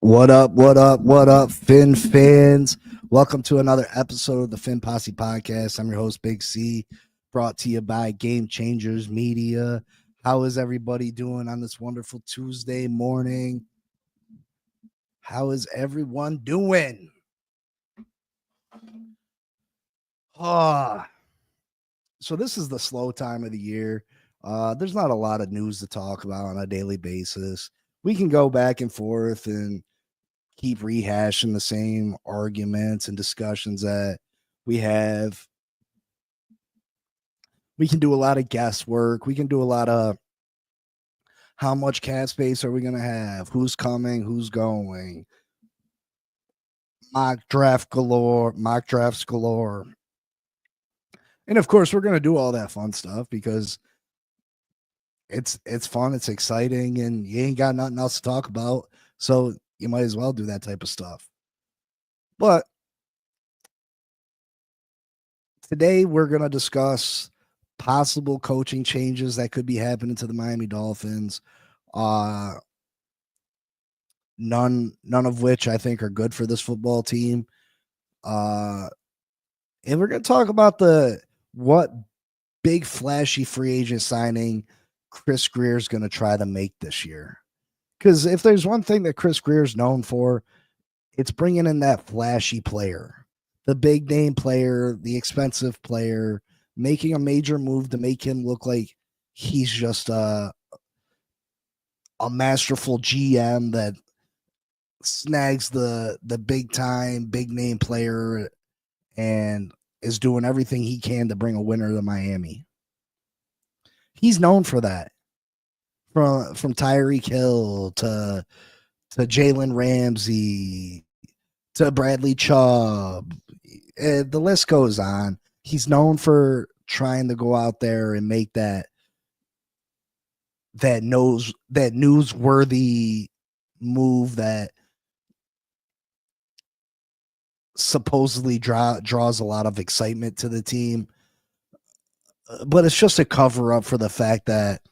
What up, phins? Welcome to another episode of the Fin Posse Podcast. I'm your host, Big C, brought to you by Game Changers Media. How is everybody doing on this wonderful Tuesday morning? How is everyone doing? Ah, so this is the slow time of the year. There's not a lot of news to talk about on a daily basis. We can go back and forth and keep rehashing the same arguments and discussions that we have. We can do a lot of guesswork. We can do a lot of how much cap space are we going to have? Who's coming? Who's going? Mock drafts galore. And of course, we're going to do all that fun stuff because it's fun, it's exciting, and you ain't got nothing else to talk about. So you might as well do that type of stuff. But today we're going to discuss possible coaching changes that could be happening to the Miami Dolphins. None of which I think are good for this football team. And we're going to talk about what big flashy free agent signing Chris Grier is going to try to make this year. Because if there's one thing that Chris Grier is known for, it's bringing in that flashy player, the big name player, the expensive player, making a major move to make him look like he's just a masterful GM that snags the big time, big name player and is doing everything he can to bring a winner to Miami. He's known for that. From Tyreek Hill to Jalen Ramsey to Bradley Chubb. The list goes on. He's known for trying to go out there and make that newsworthy move that supposedly draws a lot of excitement to the team. But it's just a cover up for the fact that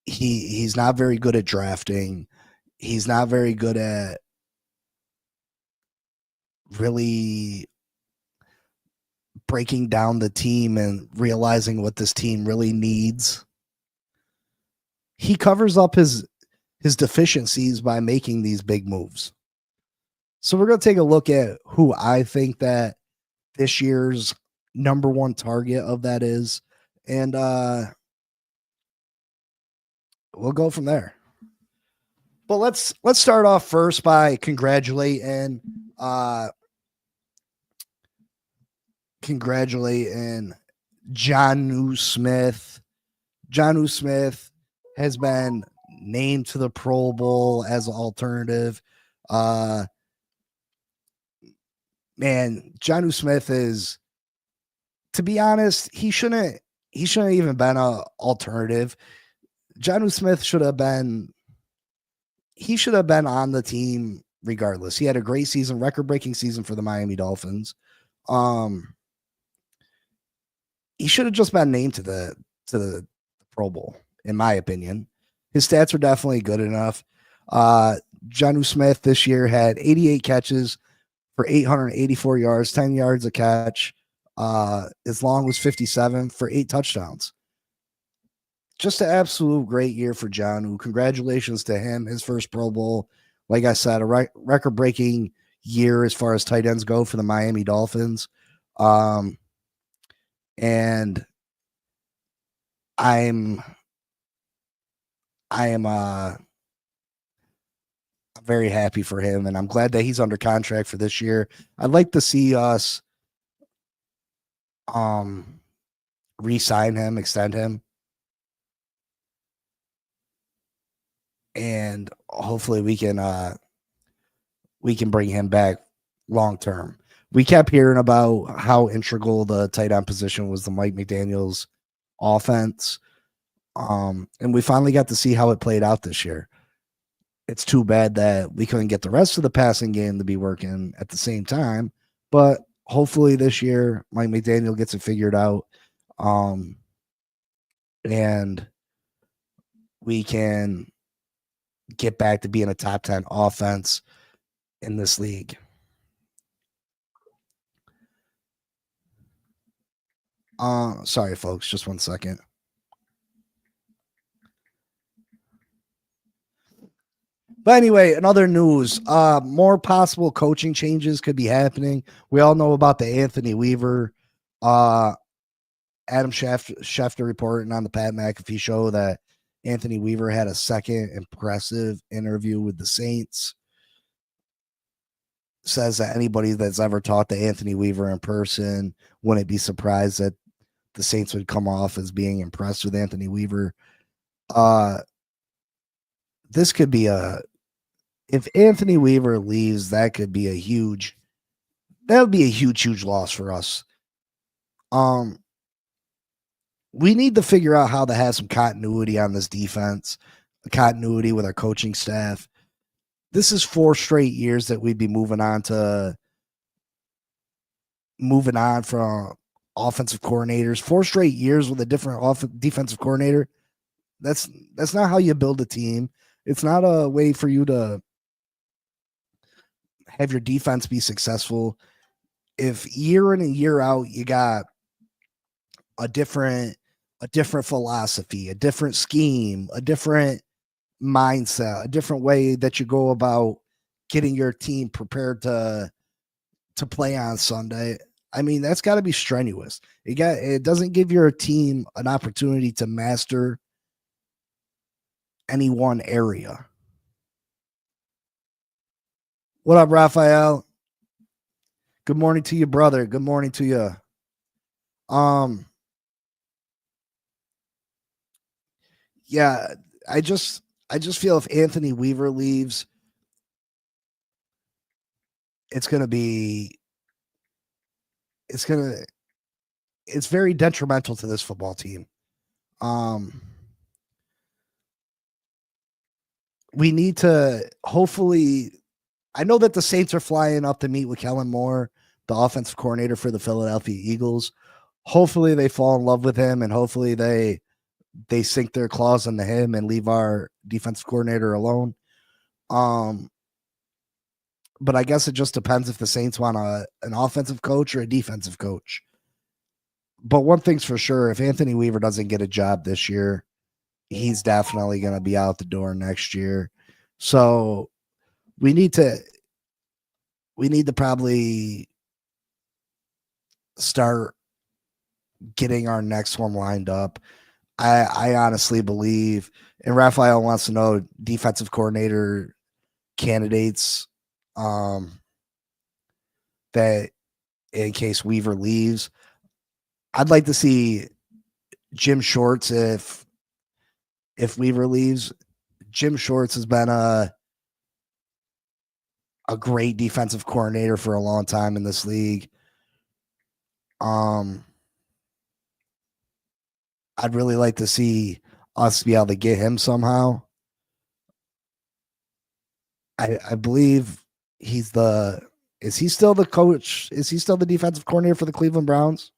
he's not very good at drafting. He's not very good at really breaking down the team and realizing what this team really needs. He covers up his deficiencies by making these big moves. So we're going to take a look at who I think that this year's number one target of that is, and we'll go from there. But let's start off first by congratulating Jonnu Smith. Jonnu Smith has been named to the Pro Bowl as an alternative. Man, Jonnu Smith is, to be honest, he shouldn't even been an alternative. Jonnu Smith should have been on the team regardless. He had a great season, record-breaking season for the Miami Dolphins. He should have just been named to the Pro Bowl, in my opinion. His stats are definitely good enough. Jonnu Smith this year had 88 catches for 884 yards, 10 yards a catch. His long was 57 for 8 touchdowns. Just an absolute great year for Jonnu. Congratulations to him. His first Pro Bowl. Like I said, a record-breaking year as far as tight ends go for the Miami Dolphins. And I'm very happy for him, and I'm glad that he's under contract for this year. I'd like to see us re-sign him, extend him, and hopefully we can bring him back long term. We kept hearing about how integral the tight end position was to Mike McDaniel's offense. And we finally got to see how it played out this year. It's too bad that we couldn't get the rest of the passing game to be working at the same time, but hopefully this year Mike McDaniel gets it figured out. And we can get back to being a top 10 offense in this league. Sorry, folks, just 1 second. But anyway, in other news, more possible coaching changes could be happening. We all know about the Anthony Weaver, Adam Schefter reporting on the Pat McAfee show that Anthony Weaver had a second impressive interview with the Saints. Says that anybody that's ever talked to Anthony Weaver in person wouldn't be surprised that the Saints would come off as being impressed with Anthony Weaver. This could be if Anthony Weaver leaves, that would be a huge loss for us. We need to figure out how to have some continuity on this defense, continuity with our coaching staff. This is 4 straight years that we'd be moving on from offensive coordinators. 4 straight years with a different defensive coordinator. That's not how you build a team. It's not a way for you to have your defense be successful. If year in and year out you got a different philosophy, a different scheme, a different mindset, a different way that you go about getting your team prepared to play on Sunday, I mean, that's got to be strenuous. It doesn't give your team an opportunity to master any one area. What up, Raphael? Good morning to you, brother. Good morning to you. Yeah, I just feel if Anthony Weaver leaves, it's very detrimental to this football team. We need to hopefully. I know that the Saints are flying up to meet with Kellen Moore, the offensive coordinator for the Philadelphia Eagles. Hopefully they fall in love with him, and hopefully they sink their claws into him and leave our defensive coordinator alone. But I guess it just depends if the Saints want an offensive coach or a defensive coach. But one thing's for sure, if Anthony Weaver doesn't get a job this year, he's definitely going to be out the door next year. So we need to probably start getting our next one lined up. I honestly believe, and Raphael wants to know defensive coordinator candidates that in case Weaver leaves. I'd like to see Jim Schwartz if Weaver leaves. Jim Schwartz has been a great defensive coordinator for a long time in this league. I'd really like to see us be able to get him somehow. I believe is he still the coach? Is he still the defensive coordinator for the Cleveland Browns?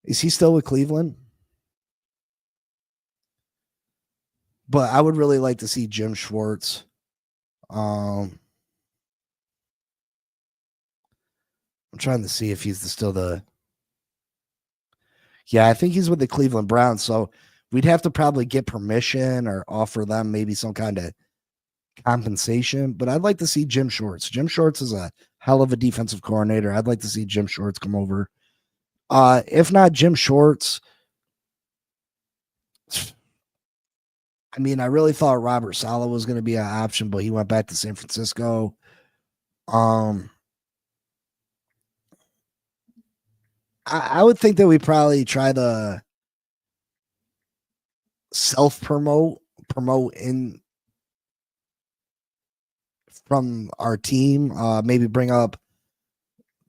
Is he still with Cleveland? But I would really like to see Jim Schwartz. I'm trying to see if he's still the. Yeah, I think he's with the Cleveland Browns. So we'd have to probably get permission or offer them maybe some kind of compensation. But I'd like to see Jim Schwartz. Jim Schwartz is a hell of a defensive coordinator. I'd like to see Jim Schwartz come over. If not Jim Schwartz, I mean, I really thought Robert Saleh was going to be an option, but he went back to San Francisco. I would think that we probably try to promote in from our team. Maybe bring up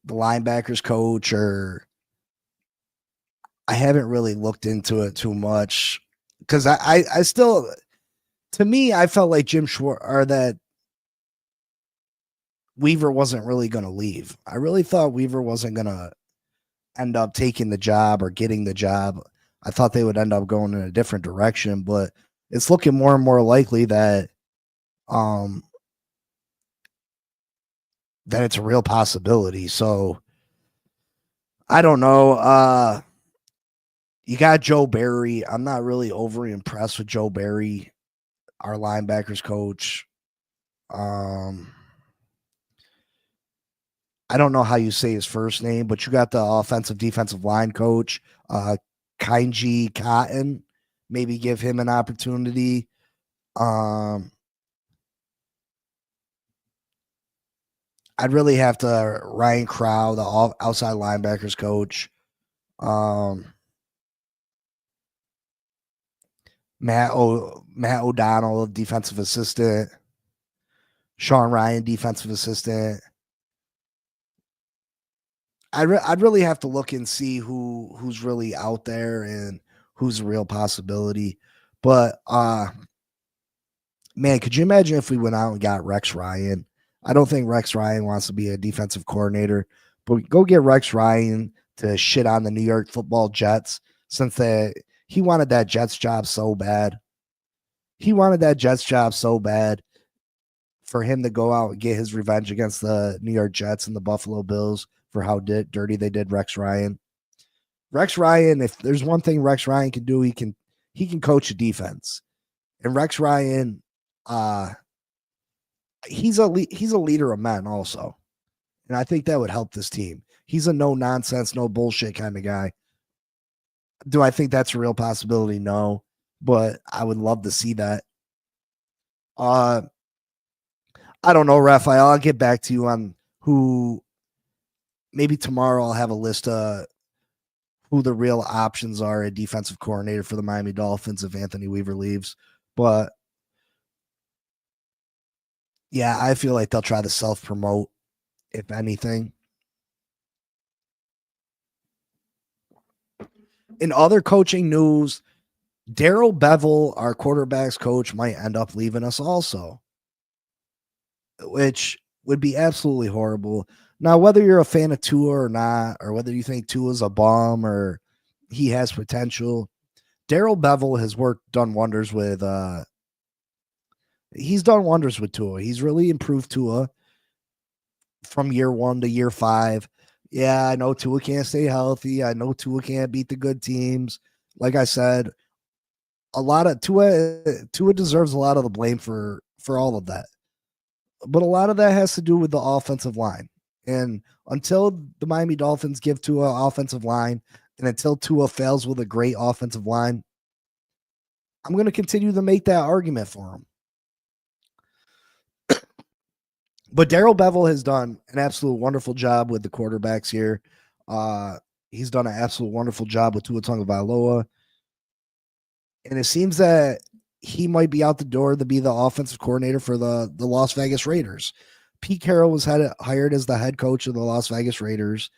the linebackers coach, or I haven't really looked into it too much because I still, to me, I felt like Jim Schwartz or that Weaver wasn't really going to leave. I really thought Weaver wasn't going to end up taking the job or getting the job. I thought they would end up going in a different direction, but it's looking more and more likely that um that it's a real possibility. So I don't know. You got Joe Barry. I'm not really overly impressed with Joe Barry, our linebackers coach. Um, I don't know how you say his first name, but you got the offensive defensive line coach, Kainji Cotton. Maybe give him an opportunity. Um, I'd really have to Ryan Crow, the outside linebackers coach. Um, Matt O'Donnell, defensive assistant. Sean Ryan, defensive assistant. I'd really have to look and see who's really out there and who's a real possibility. But man, could you imagine if we went out and got Rex Ryan? I don't think Rex Ryan wants to be a defensive coordinator, but go get Rex Ryan to shit on the New York Football Jets since he wanted that Jets job so bad. He wanted that Jets job so bad for him to go out and get his revenge against the New York Jets and the Buffalo Bills for how dirty they did Rex Ryan. Rex Ryan, if there's one thing Rex Ryan can do, he can coach a defense. And Rex Ryan, he's a leader of men also, and I think that would help this team. He's a no nonsense, no bullshit kind of guy. Do I think that's a real possibility? No, but I would love to see that. I don't know, Raphael. I'll get back to you on who. Maybe tomorrow I'll have a list of who the real options are at defensive coordinator for the Miami Dolphins if Anthony Weaver leaves. But yeah, I feel like they'll try to self promote, if anything. In other coaching news, Darrell Bevel, our quarterbacks coach, might end up leaving us also, which would be absolutely horrible. Now, whether you're a fan of Tua or not, or whether you think Tua's a bomb or he has potential, Darrell Bevel has done wonders with he's done wonders with Tua. He's really improved Tua from year 1 to year 5. Yeah, I know Tua can't stay healthy. I know Tua can't beat the good teams. Like I said, a lot of Tua deserves a lot of the blame for all of that. But a lot of that has to do with the offensive line. And until the Miami Dolphins give Tua offensive line, and until Tua fails with a great offensive line, I'm going to continue to make that argument for him. But Darrell Bevel has done an absolute wonderful job with the quarterbacks here. He's done an absolute wonderful job with Tua Tagovailoa. And it seems that he might be out the door to be the offensive coordinator for the Las Vegas Raiders. Pete Carroll was hired as the head coach of the Las Vegas Raiders.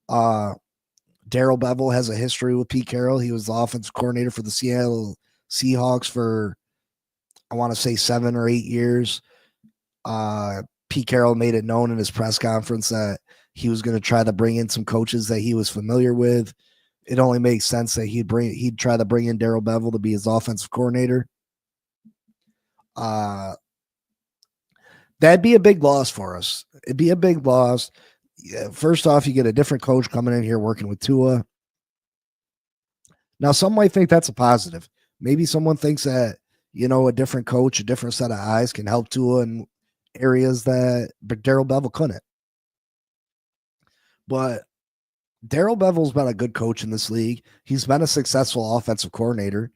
Darrell Bevel has a history with Pete Carroll. He was the offensive coordinator for the Seattle Seahawks for, I want to say, 7 or 8 years. Pete Carroll made it known in his press conference that he was going to try to bring in some coaches that he was familiar with. It only makes sense that he'd try to bring in Darrell Bevel to be his offensive coordinator. That'd be a big loss for us. It'd be a big loss. First off, you get a different coach coming in here working with Tua. Now, some might think that's a positive. Maybe someone thinks that, a different coach, a different set of eyes can help Tua in areas that Darrell Bevel couldn't. But Darrell Bevel's been a good coach in this league. He's been a successful offensive coordinator.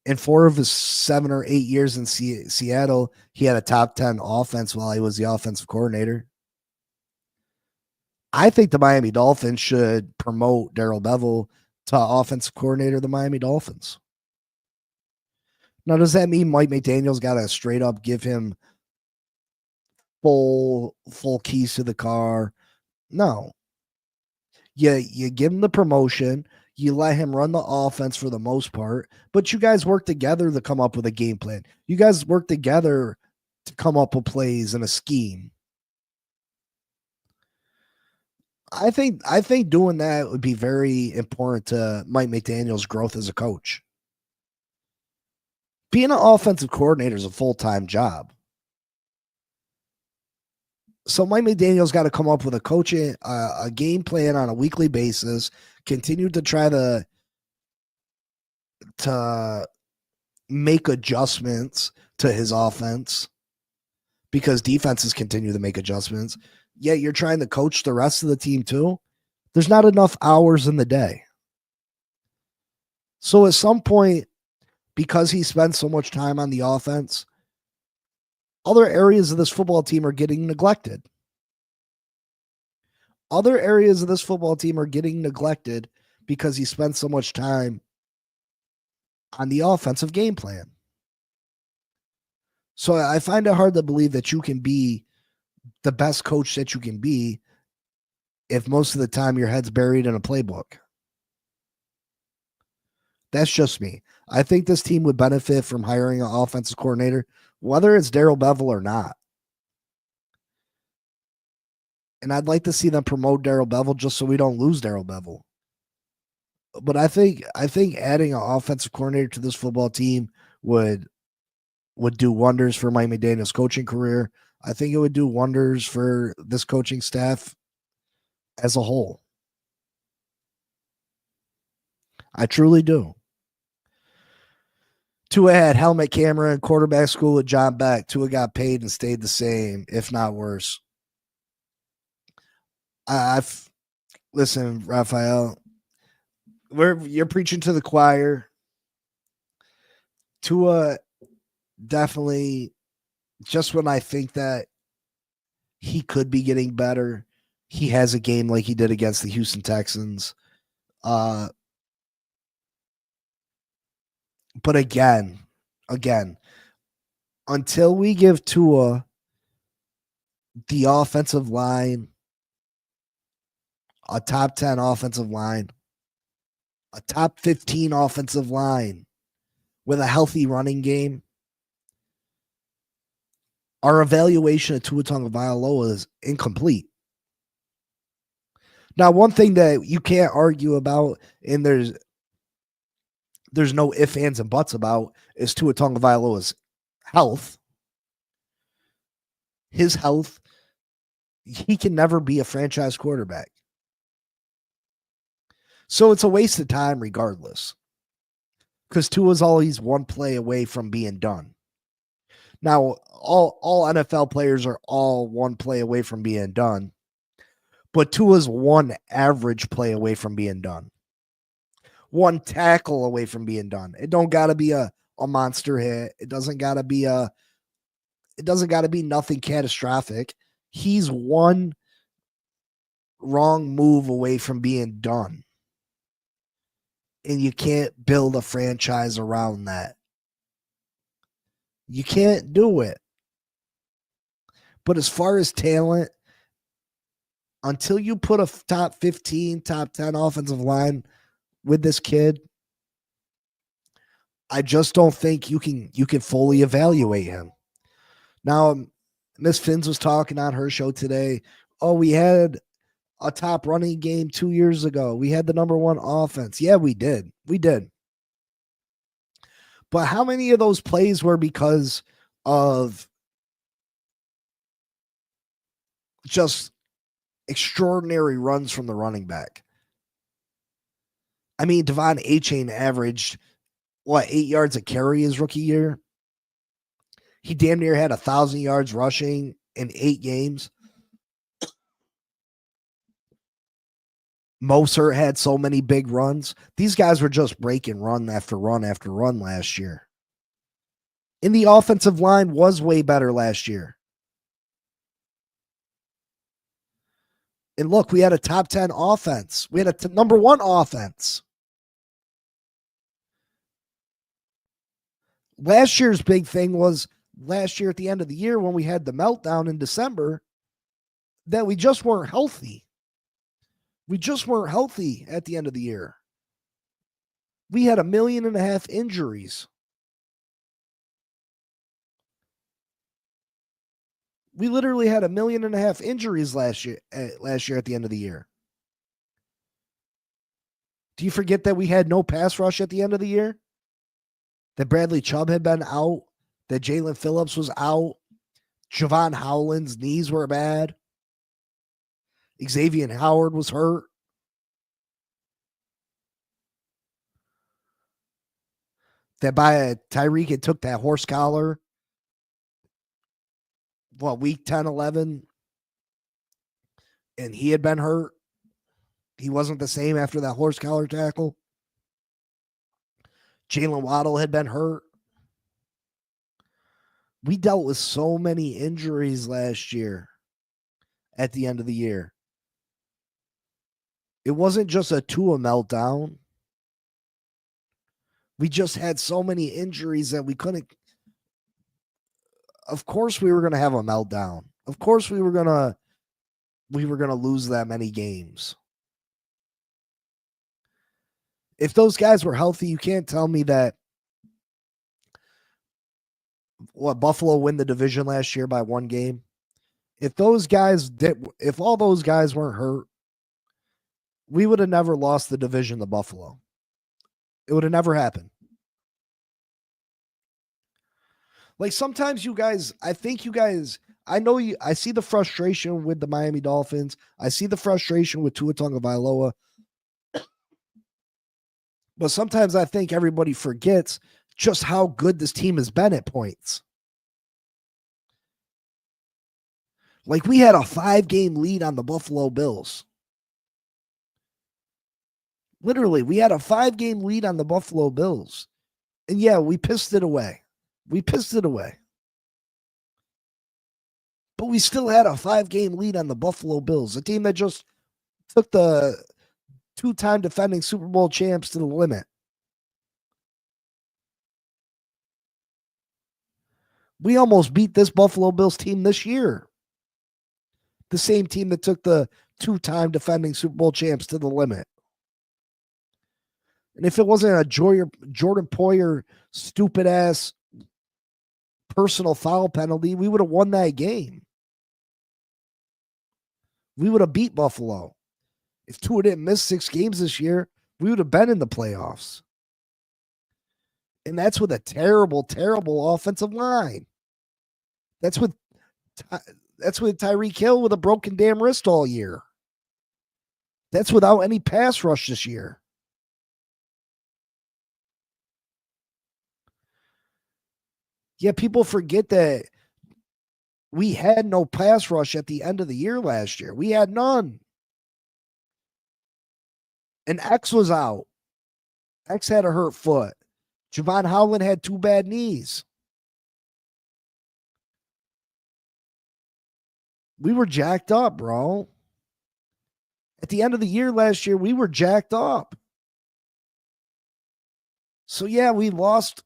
In 4 of his 7 or 8 years in Seattle, he had a top 10 offense while he was the offensive coordinator. I think the Miami Dolphins should promote Darrell Bevel to offensive coordinator of the Miami Dolphins. Now, does that mean Mike McDaniel's got to straight up give him full keys to the car? No. You give him the promotion. You let him run the offense for the most part, but you guys work together to come up with a game plan. You guys work together to come up with plays and a scheme. I think doing that would be very important to Mike McDaniel's growth as a coach. Being an offensive coordinator is a full-time job. So Mike McDaniel's got to come up with a game plan on a weekly basis, continue to try to make adjustments to his offense because defenses continue to make adjustments. Yet you're trying to coach the rest of the team too. There's not enough hours in the day. So at some point, because he spends so much time on the offense, other areas of this football team are getting neglected. Other areas of this football team are getting neglected because he spends so much time on the offensive game plan. So I find it hard to believe that you can be the best coach that you can be if most of the time your head's buried in a playbook. That's just me. I think this team would benefit from hiring an offensive coordinator, whether it's Darrell Bevell or not. And I'd like to see them promote Darrell Bevell just so we don't lose Darrell Bevell. But I think adding an offensive coordinator to this football team would do wonders for Mike McDaniel's coaching career. I think it would do wonders for this coaching staff as a whole. I truly do. Tua had helmet camera and quarterback school with John Beck. Tua got paid and stayed the same, if not worse. Listen, Raphael, you're preaching to the choir. Tua definitely, just when I think that he could be getting better, he has a game like he did against the Houston Texans. But again, until we give Tua the offensive line, a top 10 offensive line, a top 15 offensive line with a healthy running game, our evaluation of Tua Tagovailoa is incomplete. Now, one thing that you can't argue about, and there's no ifs, ands, and buts about, is Tua Tagovailoa's health. His health, he can never be a franchise quarterback. So it's a waste of time regardless, because Tua's always one play away from being done. Now, all NFL players are all one play away from being done, but Tua's one average play away from being done. One tackle away from being done. It don't got to be a monster hit. It doesn't got to be nothing catastrophic. He's one wrong move away from being done. And you can't build a franchise around that. You can't do it. But as far as talent, until you put a top 15, top 10 offensive line with this kid, I just don't think you can fully evaluate him. Now, Miss Phins was talking on her show today. Oh, we had a top running game 2 years ago. We had the number one offense. Yeah, we did. But how many of those plays were because of just extraordinary runs from the running back? I mean, Devon Achane averaged, 8 yards a carry his rookie year? He damn near had 1,000 yards rushing in 8 games. Mostert had so many big runs. These guys were just breaking run after run after run last year. And the offensive line was way better last year. And look, we had a top 10 offense. We had a number one offense. Last year's big thing was last year at the end of the year when we had the meltdown in December that we just weren't healthy. We just weren't healthy at the end of the year. We had 1.5 million injuries. We literally had 1.5 million injuries last year at the end of the year. Do you forget that we had no pass rush at the end of the year? that Bradley Chubb had been out, that Jalen Phillips was out, Javon Howland's knees were bad, Xavier Howard was hurt. That by Tyreek had took that horse collar, week 10, 11, and he had been hurt. He wasn't the same after that horse collar tackle. Jalen Waddle had been hurt. We dealt with so many injuries last year at the end of the year. It wasn't just a Tua meltdown. We just had so many injuries that we couldn't. Of course we were going to have a meltdown. Of course we were going to lose that many games. If those guys were healthy, you can't tell me that Buffalo win the division last year by 1 game. If all those guys weren't hurt, we would have never lost the division to Buffalo. It would have never happened. Like sometimes you guys, I know you, I see the frustration with the Miami Dolphins. I see the frustration with Tua Tagovailoa. But sometimes I think everybody forgets just how good this team has been at points. Like we had a 5-game lead on the Buffalo Bills. Literally, we had a 5-game lead on the Buffalo Bills. And yeah, we pissed it away. But we still had a 5-game lead on the Buffalo Bills, a team that just took the 2-time defending Super Bowl champs to the limit. We almost beat this Buffalo Bills team this year. The same team that took the 2-time defending Super Bowl champs to the limit. And if it wasn't a Jordan Poyer stupid ass personal foul penalty, we would have won that game. We would have beat Buffalo. If Tua didn't miss 6 games this year, we would have been in the playoffs. And that's with a terrible, terrible offensive line. That's with Tyreek Hill with a broken damn wrist all year. That's without any pass rush this year. Yeah, people forget that we had no pass rush at the end of the year last year. We had none. And X was out. X had a hurt foot. Javon Howland had 2 bad knees. We were jacked up, bro. At the end of the year last year, we were jacked up. So yeah, we lost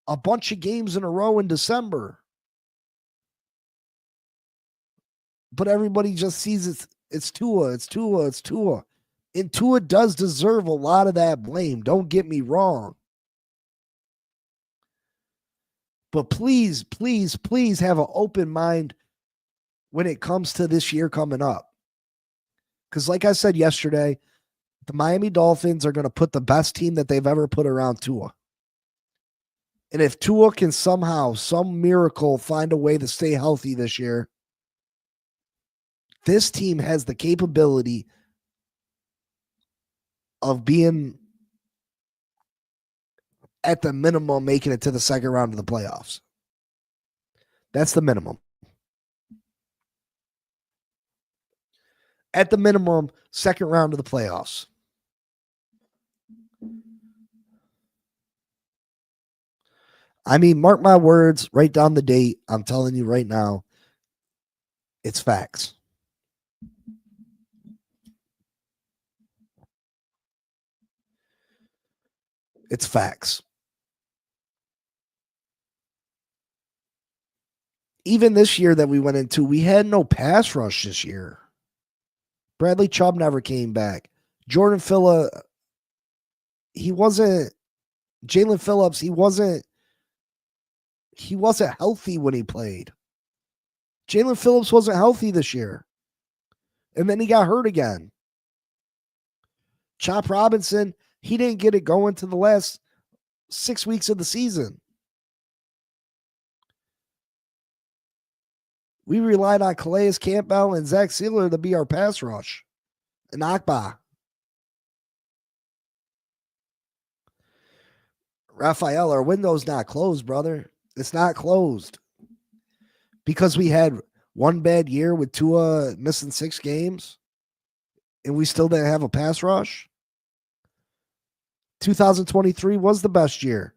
a bunch of games in a row in December. But everybody just sees it's Tua. And Tua does deserve a lot of that blame. Don't get me wrong. But please, please, please have an open mind when it comes to this year coming up. Because like I said yesterday, the Miami Dolphins are going to put the best team that they've ever put around Tua. And if Tua can somehow, some miracle, find a way to stay healthy this year, this team has the capability of being, at the minimum, making it to the second round of the playoffs. That's the minimum. At the minimum, second round of the playoffs. I mean, mark my words, write down the date. I'm telling you right now, it's facts. It's facts. Even this year that we went into, we had no pass rush this year. Bradley Chubb never came back. Jordan Phillips, he wasn't. Jalen Phillips, he wasn't healthy when he played. Jalen Phillips wasn't healthy this year. And then he got hurt again. Chop Robinson, he didn't get it going to the last 6 weeks of the season. We relied on Calais Campbell and Zach Sealer to be our pass rush. And Akba. Raphael, our window's not closed, brother. It's not closed. Because we had one bad year with Tua missing 6 games and we still didn't have a pass rush. 2023 was the best year.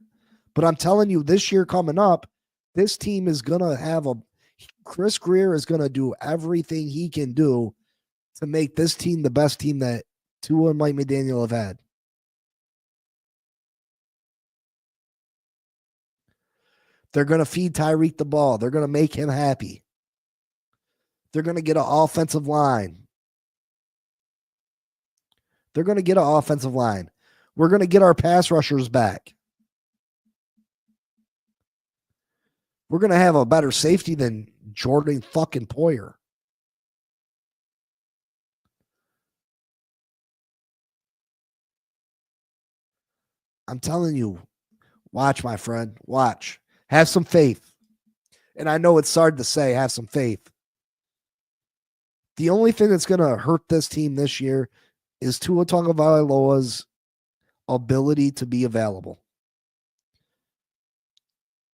But I'm telling you, this year coming up, this team is going to have Chris Greer is going to do everything he can do to make this team the best team that Tua and Mike McDaniel have had. They're going to feed Tyreek the ball. They're going to make him happy. They're going to get an offensive line. We're going to get our pass rushers back. We're going to have a better safety than Jordan fucking Poyer. I'm telling you, watch, my friend. Watch. Have some faith. And I know it's hard to say, have some faith. The only thing that's going to hurt this team this year is Tua Tagovailoa's ability to be available.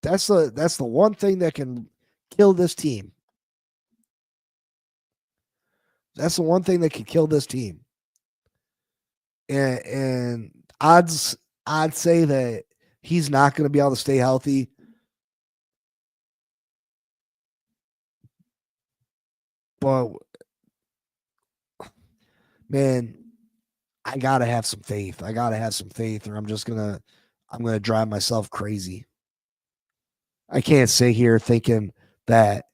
That's the one thing that can kill this team. That's the one thing that can kill this team. And I'd say that he's not going to be able to stay healthy. But man, I gotta have some faith. Or I'm gonna drive myself crazy. I can't sit here thinking that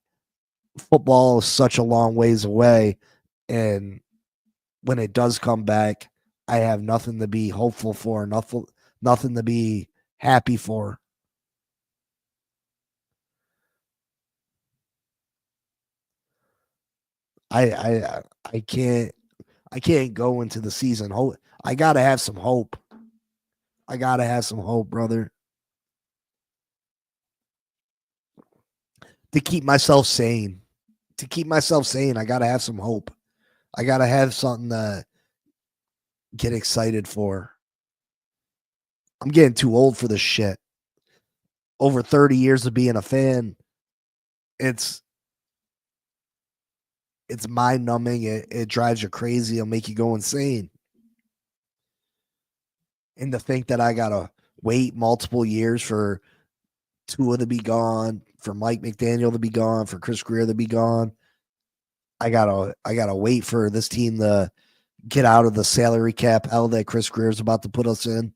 football is such a long ways away, and when it does come back, I have nothing to be hopeful for, nothing to be happy for. I can't go into the season. I gotta have some hope. Brother. To keep myself sane. I gotta have some hope. I gotta have something to get excited for. I'm getting too old for this shit. Over 30 years of being a fan, it's mind numbing. It drives you crazy. It'll make you go insane. And to think that I gotta wait multiple years for Tua to be gone, for Mike McDaniel to be gone, for Chris Greer to be gone. I gotta wait for this team to get out of the salary cap hell that Chris Greer is about to put us in.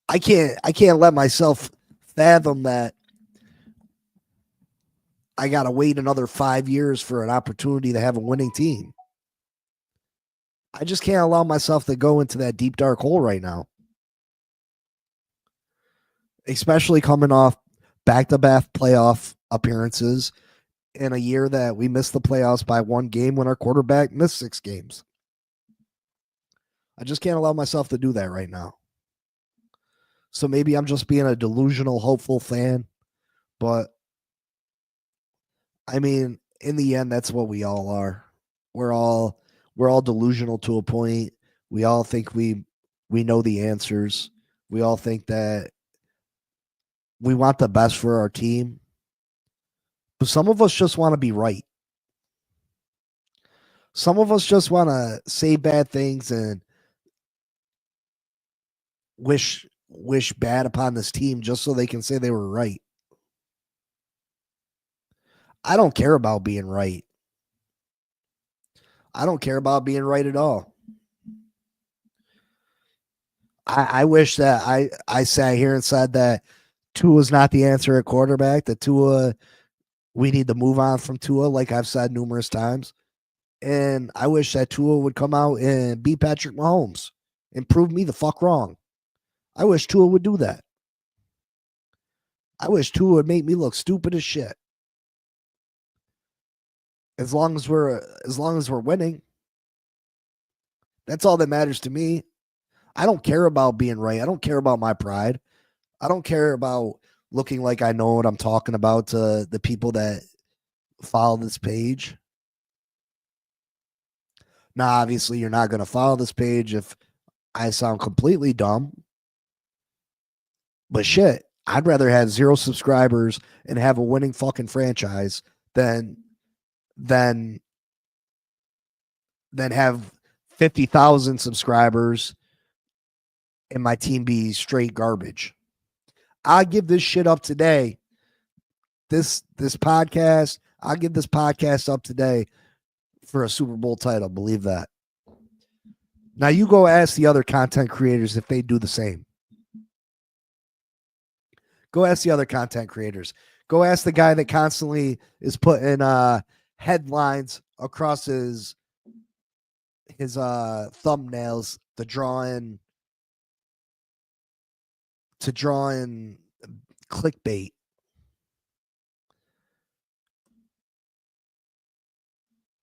I can't let myself fathom that I gotta wait another 5 years for an opportunity to have a winning team. I just can't allow myself to go into that deep dark hole right now. Especially coming off back-to-back playoff appearances in a year that we missed the playoffs by 1 game when our quarterback missed 6 games. I just can't allow myself to do that right now. So maybe I'm just being a delusional, hopeful fan. But, I mean, in the end, that's what we all are. We're all delusional to a point. We all think we know the answers. We all think that we want the best for our team. But some of us just want to be right. Some of us just want to say bad things and wish bad upon this team just so they can say they were right. I don't care about being right. I don't care about being right at all. I wish that I sat here and said that Tua's not the answer at quarterback, that Tua, we need to move on from Tua, like I've said numerous times. And I wish that Tua would come out and beat Patrick Mahomes and prove me the fuck wrong. I wish Tua would do that. I wish Tua would make me look stupid as shit. As long as we're winning, that's all that matters to me. I don't care about being right. I don't care about my pride. I don't care about looking like I know what I'm talking about to the people that follow this page. Now, obviously, you're not going to follow this page if I sound completely dumb. But shit, I'd rather have 0 subscribers and have a winning fucking franchise than than than have 50,000 subscribers and my team be straight garbage. I give this shit up today. This podcast, I'll give this podcast up today for a Super Bowl title. Believe that. Now you go ask the other content creators if they do the same. Go ask the other content creators. Go ask the guy that constantly is putting headlines across his thumbnails to draw in clickbait.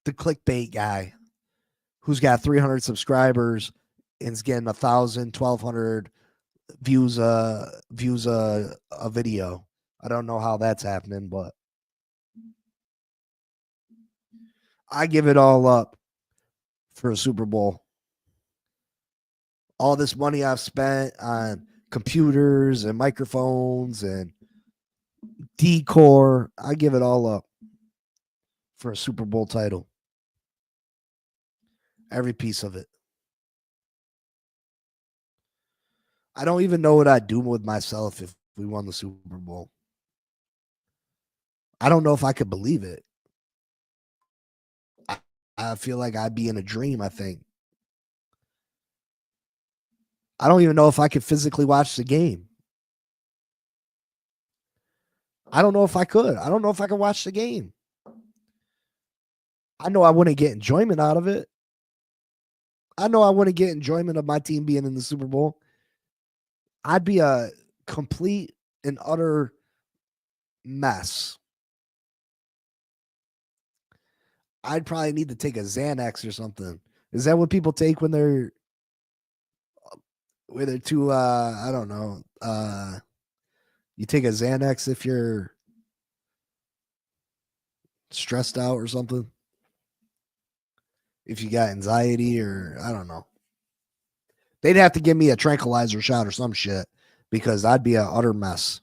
The clickbait guy who's got 300 subscribers and is getting 1,000, 1,200 views a video. I don't know how that's happening, but I give it all up for a Super Bowl. All this money I've spent on computers and microphones and decor, I give it all up for a Super Bowl title. Every piece of it. I don't even know what I'd do with myself if we won the Super Bowl. I don't know if I could believe it. I feel like I'd be in a dream, I think. I don't even know if I could physically watch the game. I don't know if I could. I don't know if I could watch the game. I know I wouldn't get enjoyment out of it. I know I wouldn't get enjoyment of my team being in the Super Bowl. I'd be a complete and utter mess. I'd probably need to take a Xanax or something. Is that what people take when they're too I don't know. You take a Xanax if you're stressed out or something? If you got anxiety or I don't know. They'd have to give me a tranquilizer shot or some shit because I'd be an utter mess.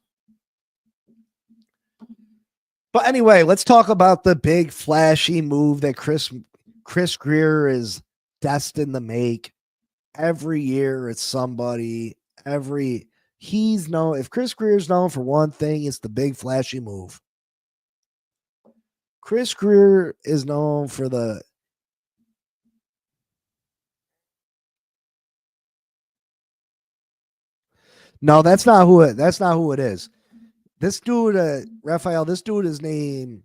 But anyway, let's talk about the big flashy move that Chris Greer is destined to make. Every year it's somebody. If Chris Greer's known for one thing, it's the big flashy move. Chris Greer is known for the No, that's not who it is. This dude, Raphael, this dude is named,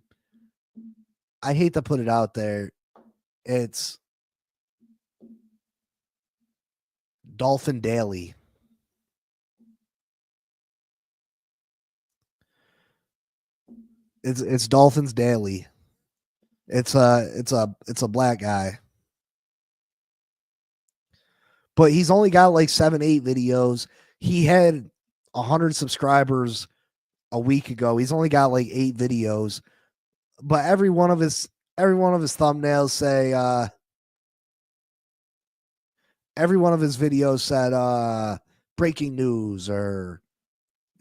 I hate to put it out there. It's Dolphin Daily. It's Dolphins Daily. It's a black guy. But he's only got like 7-8 videos. He had 100 subscribers a week ago. He's only got like 8 videos. But every one of his thumbnails say every one of his videos said breaking news or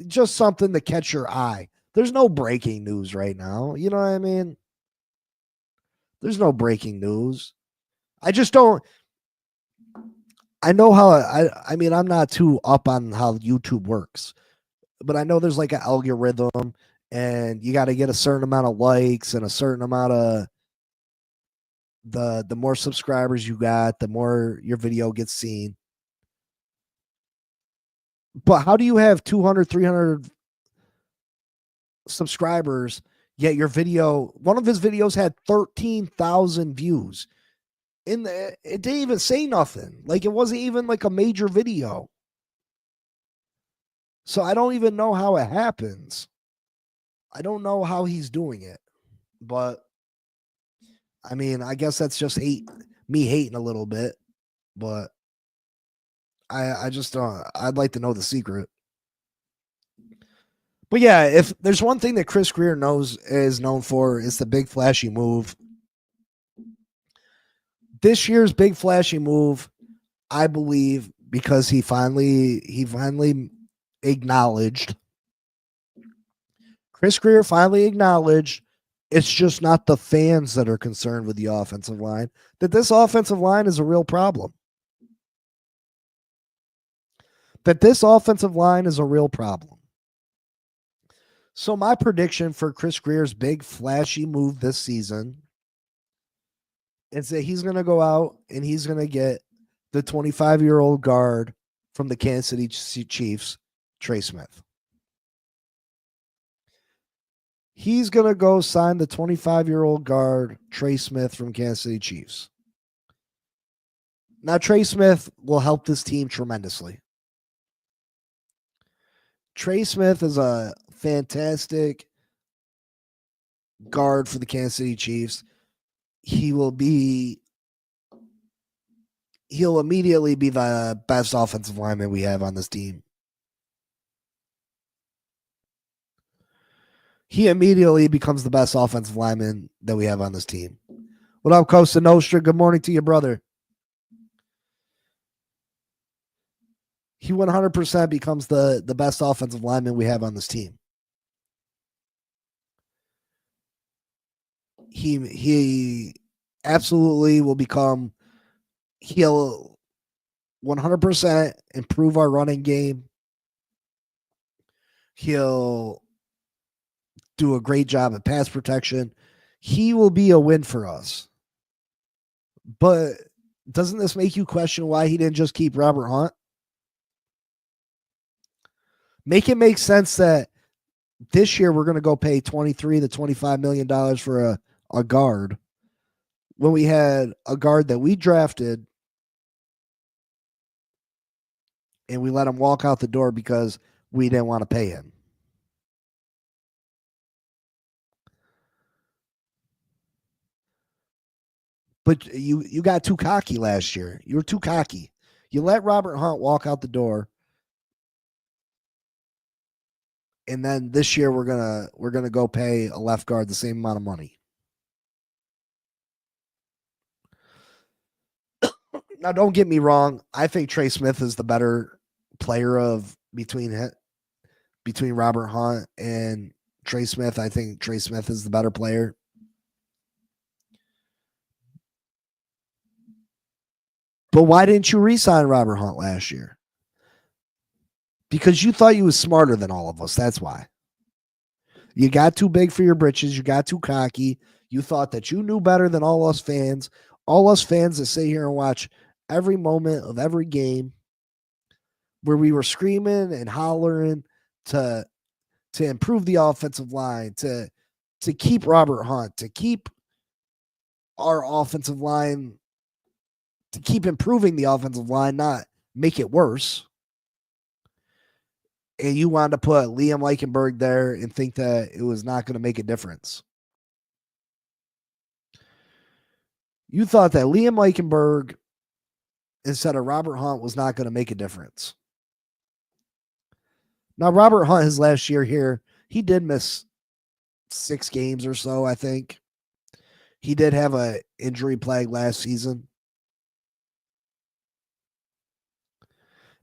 just something to catch your eye. There's no breaking news right now. You know what I mean? There's no breaking news. I just don't. I know how I mean, I'm not too up on how YouTube works, but I know there's like an algorithm and you got to get a certain amount of likes and a certain amount of the more subscribers you got, the more your video gets seen. But how do you have 200, 300 subscribers, yet your video, one of his videos had 13,000 views? It didn't even say nothing. Like it wasn't even like a major video. So I don't even know how it happens. I don't know how he's doing it. But I mean, I guess that's just me hating a little bit. But I just don't. I'd like to know the secret. But yeah, if there's one thing that Chris Greer is known for, is the big flashy move. This year's big flashy move, I believe, because he finally acknowledged. Chris Greer finally acknowledged it's just not the fans that are concerned with the offensive line, that this offensive line is a real problem. That this offensive line is a real problem. So my prediction for Chris Greer's big flashy move this season is that he's going to go out and he's going to get the 25-year-old guard from the Kansas City Chiefs, Trey Smith. He's going to go sign the 25-year-old guard, Trey Smith from Kansas City Chiefs. Now, Trey Smith will help this team tremendously. Trey Smith is a fantastic guard for the Kansas City Chiefs. He'll immediately be the best offensive lineman we have on this team. He immediately becomes the best offensive lineman that we have on this team. What up, Costa Nostra? Good morning to you, brother. He 100% becomes the best offensive lineman we have on this team. He absolutely will become. He'll 100% improve our running game. He'll do a great job at pass protection. He will be a win for us. But doesn't this make you question why he didn't just keep Robert Hunt? Make it make sense that this year we're going to go pay $23 to $25 million for a guard when we had a guard that we drafted and we let him walk out the door because we didn't want to pay him. But you got too cocky last year. You were too cocky. You let Robert Hunt walk out the door. And then this year we're gonna go pay a left guard the same amount of money. Now, don't get me wrong. I think Trey Smith is the better player of between Robert Hunt and Trey Smith. I think Trey Smith is the better player. But why didn't you re-sign Robert Hunt last year? Because you thought you was smarter than all of us. That's why. You got too big for your britches. You got too cocky. You thought that you knew better than all us fans. All us fans that sit here and watch every moment of every game where we were screaming and hollering to improve the offensive line, to keep Robert Hunt, to keep our offensive line, to keep improving the offensive line, not make it worse. And you wanted to put Liam Eichenberg there and think that it was not going to make a difference. You thought that Liam Eichenberg instead of Robert Hunt was not going to make a difference. Now, Robert Hunt, his last year here, he did miss 6 games or so, I think. He did have an injury plague last season.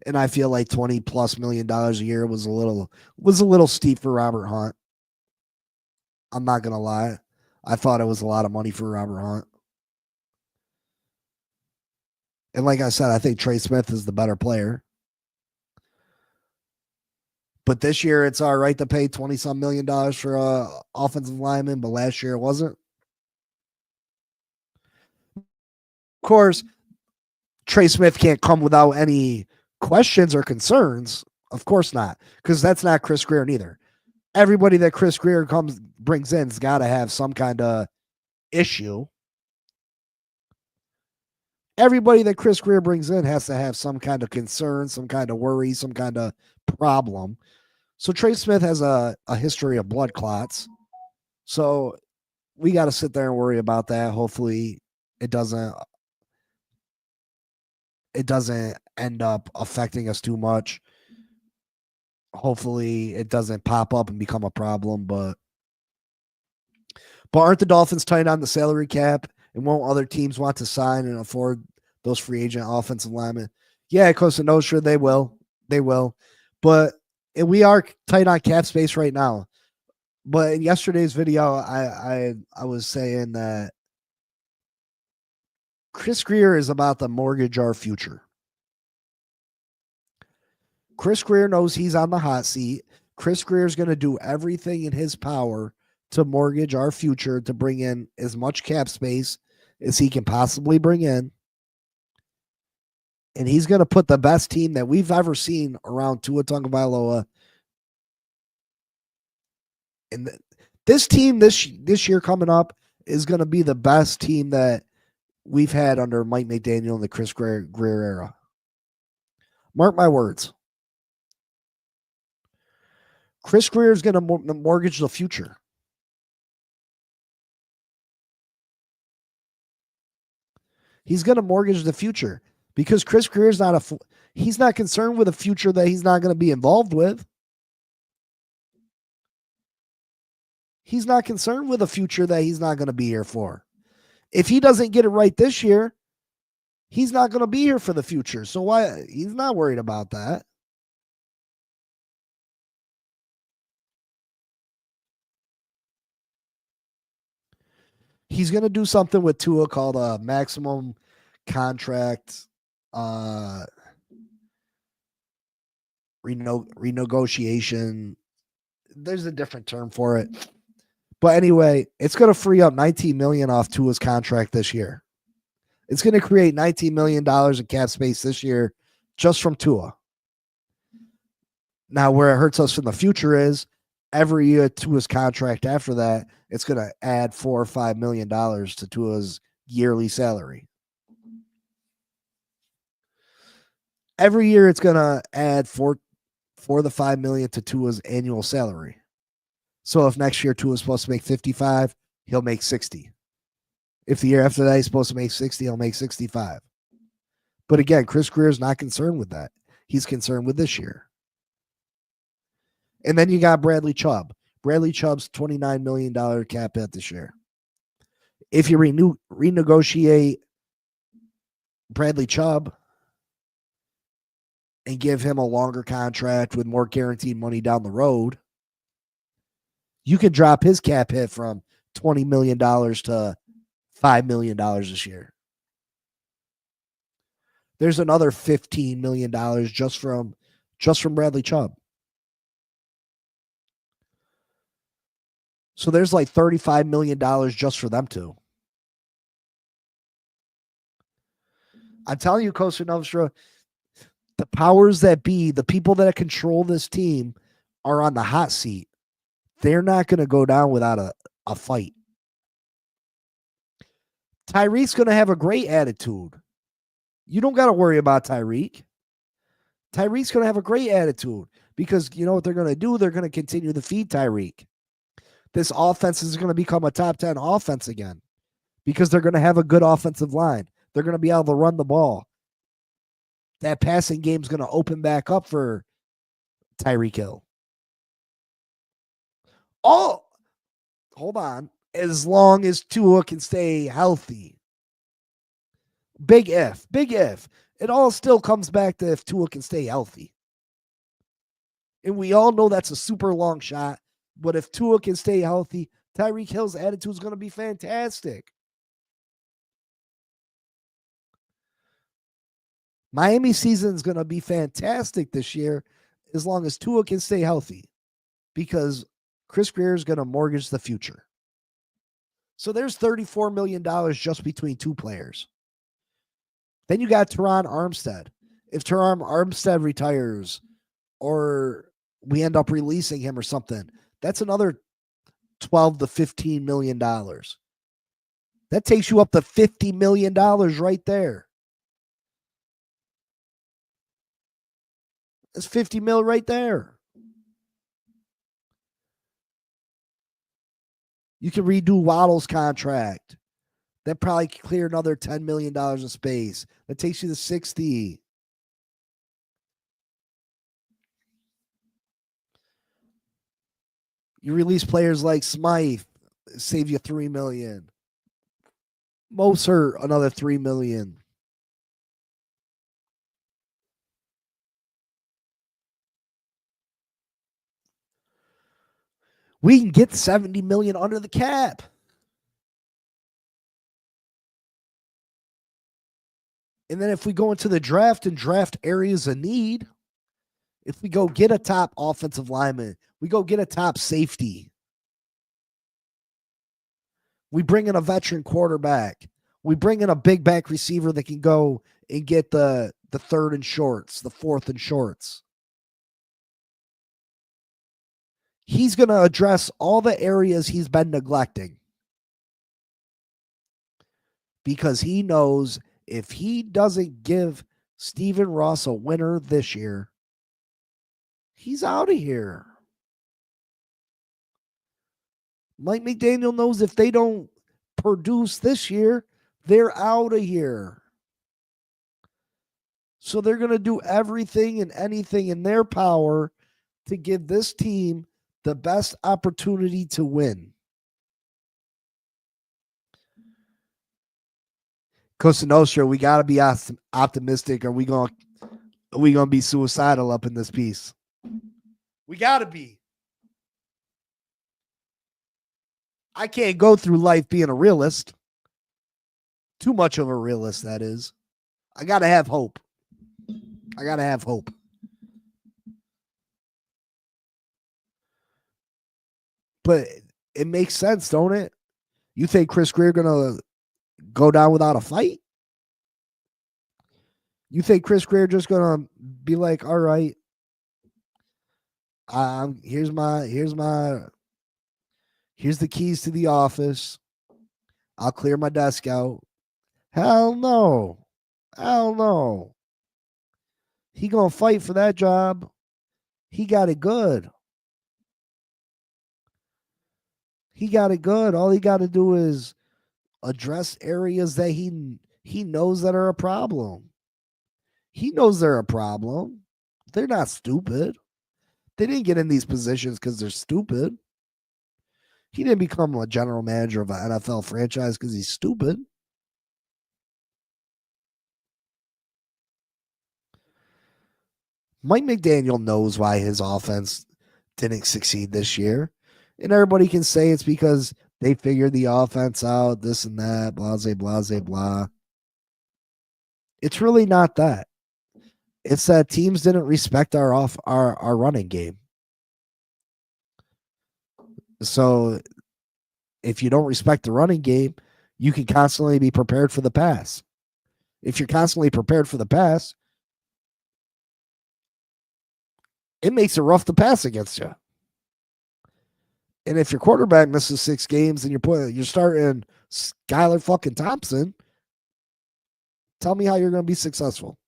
And I feel like $20+ million a year was a little steep for Robert Hunt. I'm not going to lie. I thought it was a lot of money for Robert Hunt. And like I said, I think Trey Smith is the better player. But this year, it's all right to pay $20-some million for an offensive lineman, but last year it wasn't. Of course, Trey Smith can't come without any questions or concerns. Of course not, because that's not Chris Greer either. Everybody that Chris Greer brings in's got to have some kind of issue. Everybody that Chris Greer brings in has to have some kind of concern, some kind of worry, some kind of problem. So Trey Smith has a history of blood clots. So we got to sit there and worry about that. Hopefully it doesn't it doesn't end up affecting us too much. Hopefully it doesn't pop up and become a problem, but aren't the Dolphins tight on the salary cap? And won't other teams want to sign and afford those free agent offensive linemen? Yeah, Costa Nostra, they will. They will. But we are tight on cap space right now. But in yesterday's video, I was saying that Chris Grier is about to mortgage our future. Chris Grier knows he's on the hot seat. Chris Grier is going to do everything in his power to mortgage our future, to bring in as much cap space as he can possibly bring in. And he's going to put the best team that we've ever seen around Tua Tagovailoa. And this team this year coming up is going to be the best team that we've had under Mike McDaniel in the Chris Grier era. Mark my words. Chris Grier is going to mortgage the future. He's going to mortgage the future because Chris Grier is he's not concerned with a future that he's not going to be involved with. He's not concerned with a future that he's not going to be here for. If he doesn't get it right this year, he's not going to be here for the future. So why? He's not worried about that. He's going to do something with Tua called a maximum contract renegotiation. There's a different term for it. But anyway, it's going to free up $19 million off Tua's contract this year. It's going to create $19 million in cap space this year just from Tua. Now, where it hurts us in the future is every year Tua's contract after that, it's going to add $4 or $5 million to Tua's yearly salary. Every year it's going to add $4 to $5 million to Tua's annual salary. So if next year Tua is supposed to make 55, he'll make 60. If the year after that he's supposed to make 60, he'll make 65. But again, Chris Grier is not concerned with that. He's concerned with this year. And then you got Bradley Chubb. Bradley Chubb's $29 million cap hit this year. If you renegotiate Bradley Chubb and give him a longer contract with more guaranteed money down the road, you can drop his cap hit from $20 million to $5 million this year. There's another $15 million just from Bradley Chubb. So there's like $35 million just for them two. I'm telling you, Costa Nostra, the powers that be, the people that control this team are on the hot seat. They're not going to go down without a fight. Tyreek's going to have a great attitude. You don't got to worry about Tyreek. Tyreek's going to have a great attitude because you know what they're going to do? They're going to continue to feed Tyreek. This offense is going to become a top 10 offense again because they're going to have a good offensive line. They're going to be able to run the ball. That passing game is going to open back up for Tyreek Hill. Oh, hold on. As long as Tua can stay healthy. Big if. It all still comes back to if Tua can stay healthy. And we all know that's a super long shot. But if Tua can stay healthy, Tyreek Hill's attitude is going to be fantastic. Miami season is going to be fantastic this year as long as Tua can stay healthy because Chris Grier is going to mortgage the future. So there's $34 million just between two players. Then you got Teron Armstead. If Teron Armstead retires or we end up releasing him or something, that's another $12 to $15 million. That takes you up to $50 million right there. That's 50 mil right there. You can redo Waddle's contract. That probably clear another $10 million of space. That takes you to 60. You release players like Smythe, save you $3 million. Moser, another $3 million. We can get $70 million under the cap. And then if we go into the draft and draft areas of need, if we go get a top offensive lineman, we go get a top safety. We bring in a veteran quarterback. We bring in a big back receiver that can go and get the third and shorts, the fourth and shorts. He's going to address all the areas he's been neglecting. Because he knows if he doesn't give Stephen Ross a winner this year, he's out of here. Mike McDaniel knows if they don't produce this year, they're out of here. So they're going to do everything and anything in their power to give this team the best opportunity to win. Costa Nostra, we got to be optimistic. Are we going to be suicidal up in this piece? We got to be. I can't go through life being a realist. Too much of a realist, that is. I got to have hope. I got to have hope. But it makes sense, don't it? You think Chris Greer going to go down without a fight? You think Chris Greer just going to be like, all right, here's the keys to the office. I'll clear my desk out. Hell no. Hell no. He going to fight for that job. He got it good. He got it good. All he got to do is address areas that he knows that are a problem. He knows they're a problem. They're not stupid. They didn't get in these positions because they're stupid. He didn't become a general manager of an NFL franchise because he's stupid. Mike McDaniel knows why his offense didn't succeed this year. And everybody can say it's because they figured the offense out, this and that, blase, blase, blah. It's really not that. It's that teams didn't respect our running game. So if you don't respect the running game, you can constantly be prepared for the pass. If you're constantly prepared for the pass, it makes it rough to pass against you. And if your quarterback misses 6 games and you're starting Skylar fucking Thompson, tell me how you're going to be successful.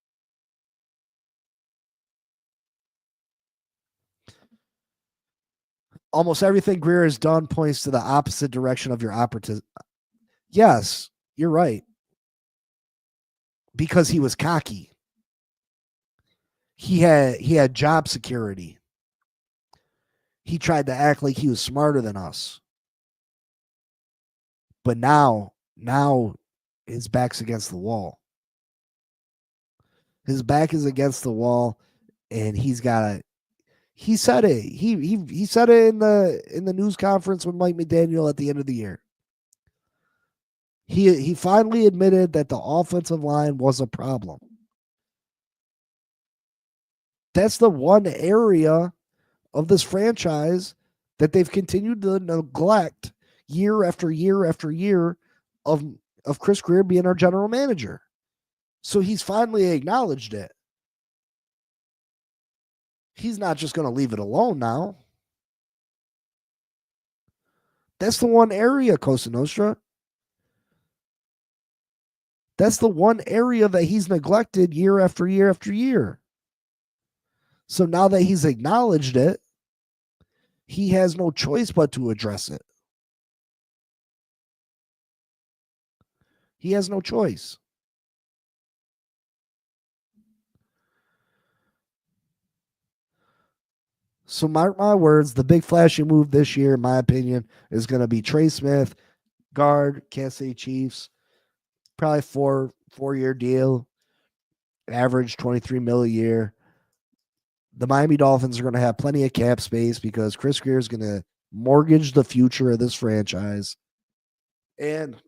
Almost everything Greer has done points to the opposite direction of your opportunity. Yes, you're right. Because he was cocky. He had job security. He tried to act like he was smarter than us. But now his back's against the wall. His back is against the wall, and he said it. He said it in the news conference with Mike McDaniel at the end of the year. He finally admitted that the offensive line was a problem. That's the one area of this franchise that they've continued to neglect year after year after year of Chris Greer being our general manager. So he's finally acknowledged it. He's not just going to leave it alone now. That's the one area, Cosa Nostra. That's the one area that he's neglected year after year after year. So now that he's acknowledged it, he has no choice but to address it. He has no choice. So mark my words, the big flashy move this year, in my opinion, is going to be Trey Smith, guard, Kansas City Chiefs, probably four-year deal, average 23 mil a year. The Miami Dolphins are going to have plenty of cap space because Chris Greer is going to mortgage the future of this franchise. And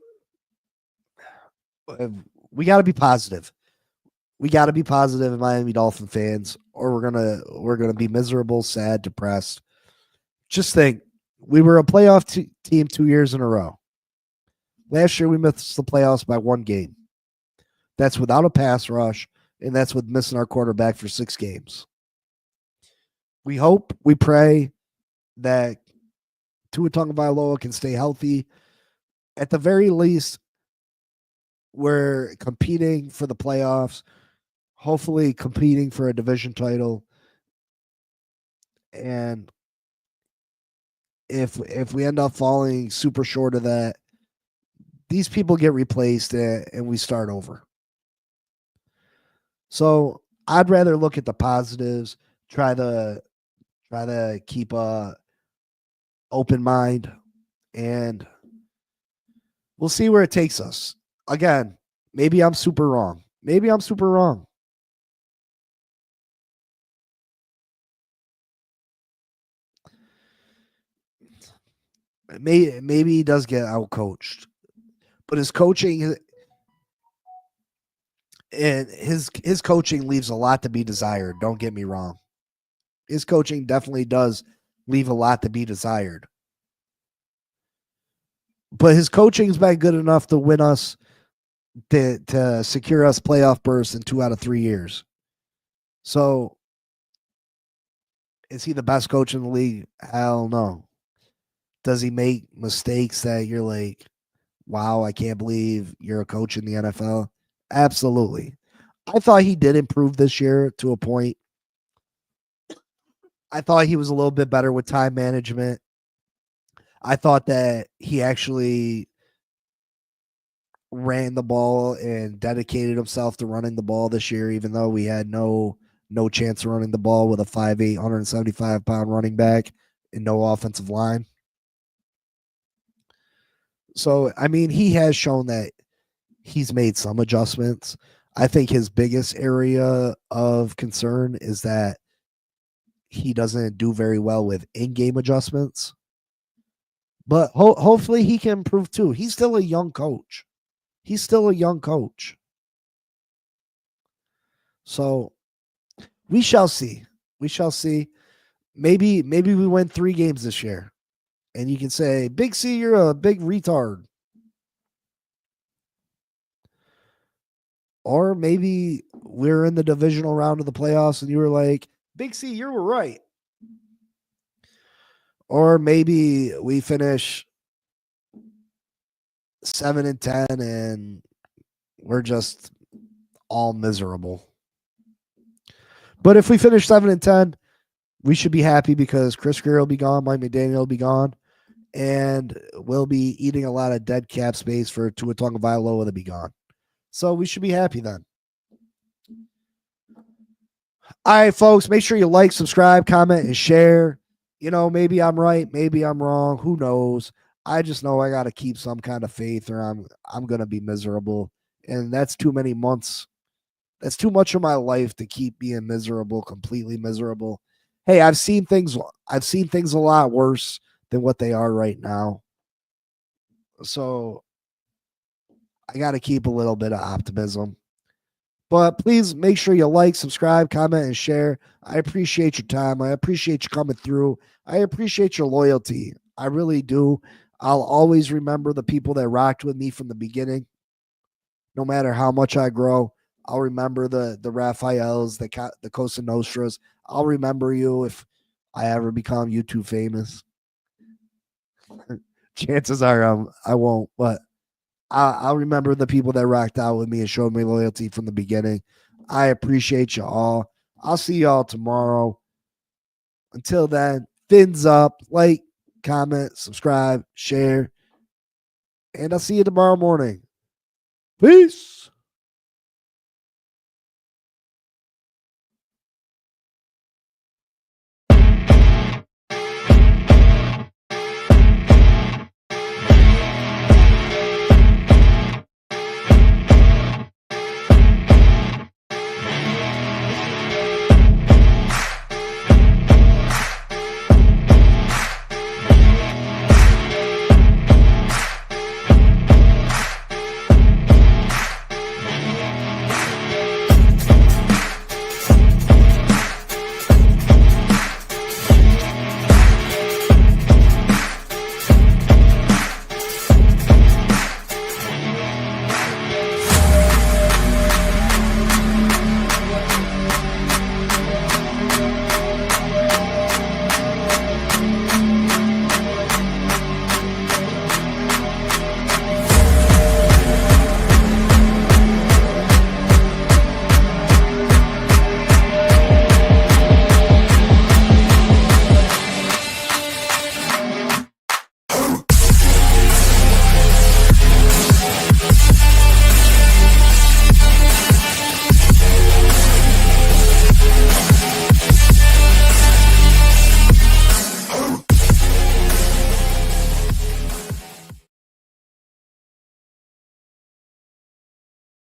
we got to be positive. We got to be positive, Miami Dolphin fans, or we're gonna be miserable, sad, depressed. Just think, we were a playoff team 2 years in a row. Last year we missed the playoffs by one game. That's without a pass rush, and that's with missing our quarterback for 6 games. We hope, we pray that Tua Tagovailoa can stay healthy. At the very least, we're competing for the playoffs, hopefully competing for a division title. And if we end up falling super short of that, these people get replaced and we start over. So I'd rather look at the positives, try to keep a open mind, and we'll see where it takes us. Again, maybe I'm super wrong. Maybe I'm super wrong. Maybe he does get outcoached, but his coaching and his coaching leaves a lot to be desired. Don't get me wrong. His coaching definitely does leave a lot to be desired. But his coaching's been good enough to win us to secure us playoff berths in 2 out of 3 years. So is he the best coach in the league? Hell no. Does he make mistakes that you're like, wow, I can't believe you're a coach in the NFL? Absolutely. I thought he did improve this year to a point. I thought he was a little bit better with time management. I thought that he actually ran the ball and dedicated himself to running the ball this year, even though we had no chance of running the ball with a 5'8", 175-pound running back and no offensive line. So, I mean, he has shown that he's made some adjustments. I think his biggest area of concern is that he doesn't do very well with in-game adjustments. But hopefully he can improve too. He's still a young coach. He's still a young coach. So we shall see. We shall see. Maybe we win 3 games this year. And you can say, Big C, you're a big retard. Or maybe we're in the divisional round of the playoffs and you were like, Big C, you were right. Or maybe we finish 7-10 and we're just all miserable. But if we finish 7-10, we should be happy because Chris Greer will be gone, Mike McDaniel will be gone, and we'll be eating a lot of dead cap space for Tua Tagovailoa to be gone. So we should be happy then. All right, folks, make sure you like, subscribe, comment, and share. You know, maybe I'm right, maybe I'm wrong. Who knows? I just know I got to keep some kind of faith or I'm going to be miserable. And that's too many months. That's too much of my life to keep being miserable, completely miserable. Hey, I've seen things a lot worse than what they are right now. So I got to keep a little bit of optimism. But please make sure you like, subscribe, comment, and share. I appreciate your time. I appreciate you coming through. I appreciate your loyalty. I really do. I'll always remember the people that rocked with me from the beginning. No matter how much I grow, I'll remember the Raphaels, the Cosa Nostras. I'll remember you if I ever become YouTube famous. Chances are I won't, but I'll remember the people that rocked out with me and showed me loyalty from the beginning. I appreciate you all. I'll see y'all tomorrow. Until then, fins up, like, comment, subscribe, share, and I'll see you tomorrow morning. Peace.